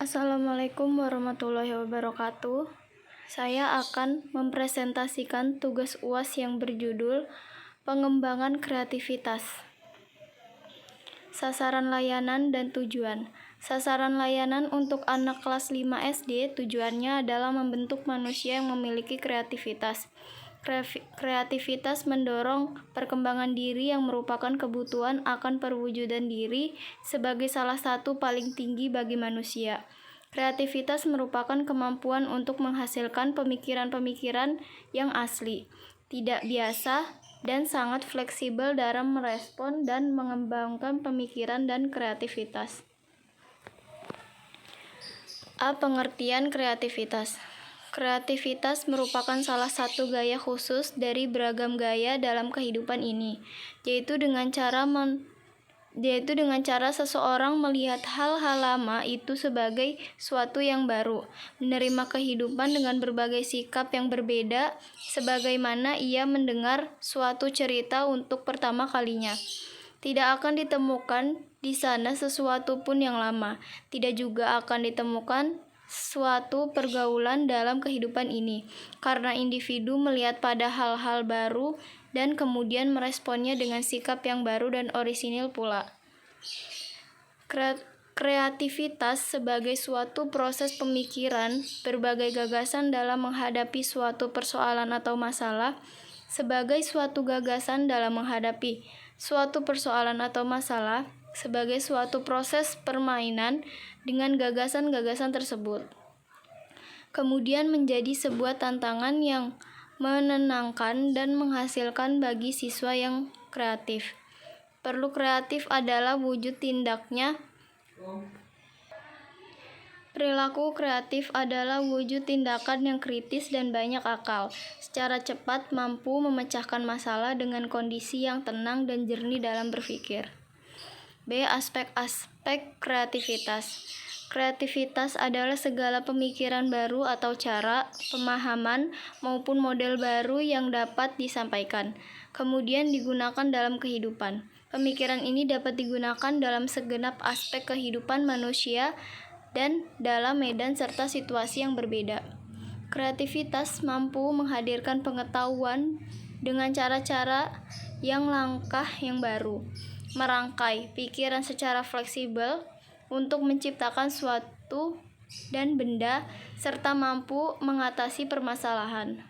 Assalamualaikum warahmatullahi wabarakatuh. Saya akan mempresentasikan tugas UAS yang berjudul Pengembangan Kreativitas. Sasaran layanan dan tujuan. Sasaran layanan untuk anak kelas 5 SD tujuannya adalah membentuk manusia yang memiliki kreativitas. Kreativitas mendorong perkembangan diri yang merupakan kebutuhan akan perwujudan diri sebagai salah satu paling tinggi bagi manusia. Kreativitas merupakan kemampuan untuk menghasilkan pemikiran-pemikiran yang asli, tidak biasa, dan sangat fleksibel dalam merespon dan mengembangkan pemikiran dan kreativitas. A. Pengertian kreativitas. Kreativitas merupakan salah satu gaya khusus dari beragam gaya dalam kehidupan ini, yaitu dengan cara seseorang melihat hal-hal lama itu sebagai suatu yang baru, menerima kehidupan dengan berbagai sikap yang berbeda, sebagaimana ia mendengar suatu cerita untuk pertama kalinya. Tidak akan ditemukan di sana sesuatu pun yang lama, tidak juga akan ditemukan suatu pergaulan dalam kehidupan ini, karena individu melihat pada hal-hal baru dan kemudian meresponnya dengan sikap yang baru dan orisinil pula. Kreativitas sebagai suatu proses pemikiran, berbagai gagasan dalam menghadapi suatu persoalan atau masalah, sebagai suatu gagasan dalam menghadapi suatu persoalan atau masalah, sebagai suatu proses permainan dengan gagasan-gagasan tersebut. Kemudian menjadi sebuah tantangan yang menenangkan dan menghasilkan bagi siswa yang kreatif. Perlu kreatif adalah wujud tindaknya. Perilaku kreatif adalah wujud tindakan yang kritis dan banyak akal, secara cepat mampu memecahkan masalah dengan kondisi yang tenang dan jernih dalam berpikir. B. Aspek-aspek kreativitas. Kreativitas adalah segala pemikiran baru atau cara, pemahaman, maupun model baru yang dapat disampaikan, kemudian digunakan dalam kehidupan. Pemikiran ini dapat digunakan dalam segenap aspek kehidupan manusia dan dalam medan serta situasi yang berbeda. Kreativitas mampu menghadirkan pengetahuan dengan cara-cara yang langkah yang baru, merangkai pikiran secara fleksibel untuk menciptakan suatu dan benda, serta mampu mengatasi permasalahan.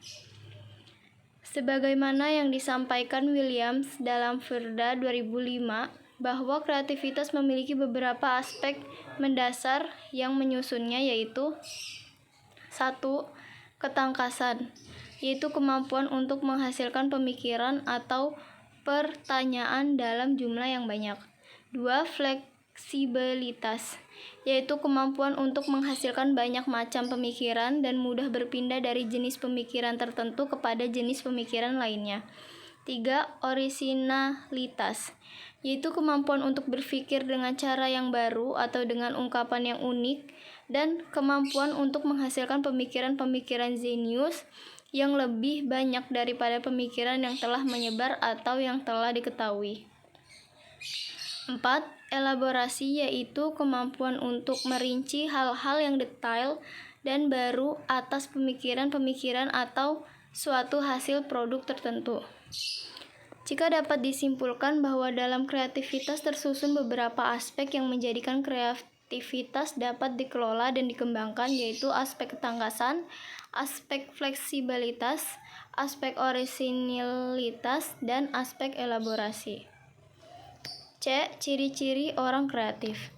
Sebagaimana yang disampaikan Williams dalam Verda 2005, bahwa kreativitas memiliki beberapa aspek mendasar yang menyusunnya, yaitu 1. Ketangkasan, yaitu kemampuan untuk menghasilkan pemikiran atau pertanyaan dalam jumlah yang banyak. 2. Fleksibilitas, yaitu kemampuan untuk menghasilkan banyak macam pemikiran dan mudah berpindah dari jenis pemikiran tertentu kepada jenis pemikiran lainnya. 3. Orisinalitas, yaitu kemampuan untuk berpikir dengan cara yang baru atau dengan ungkapan yang unik, dan kemampuan untuk menghasilkan pemikiran-pemikiran zenius yang lebih banyak daripada pemikiran yang telah menyebar atau yang telah diketahui. 4. Elaborasi, yaitu kemampuan untuk merinci hal-hal yang detail dan baru atas pemikiran-pemikiran atau suatu hasil produk tertentu. Jika dapat disimpulkan bahwa dalam kreativitas tersusun beberapa aspek yang menjadikan kreativitas dapat dikelola dan dikembangkan, yaitu aspek ketangkasan, aspek fleksibilitas, aspek orisinilitas, dan aspek elaborasi. C. Ciri-ciri orang kreatif.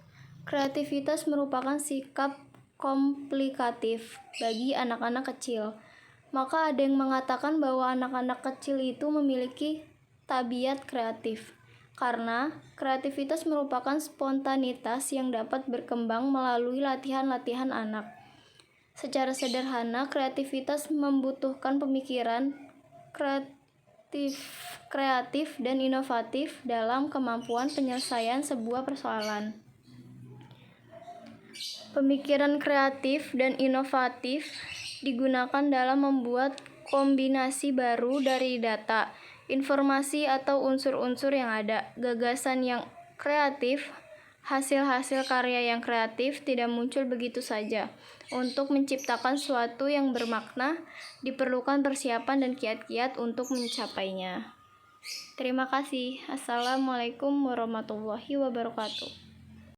Kreativitas merupakan sikap komplikatif bagi anak-anak kecil. Maka ada yang mengatakan bahwa anak-anak kecil itu memiliki tabiat kreatif, karena kreativitas merupakan spontanitas yang dapat berkembang melalui latihan-latihan anak. Secara sederhana, kreativitas membutuhkan pemikiran kreatif dan inovatif dalam kemampuan penyelesaian sebuah persoalan. Pemikiran kreatif dan inovatif digunakan dalam membuat kombinasi baru dari data, informasi atau unsur-unsur yang ada. Gagasan yang kreatif Hasil-hasil karya yang kreatif tidak muncul begitu saja. Untuk menciptakan sesuatu yang bermakna, diperlukan persiapan dan kiat-kiat untuk mencapainya. Terima kasih. Assalamualaikum warahmatullahi wabarakatuh.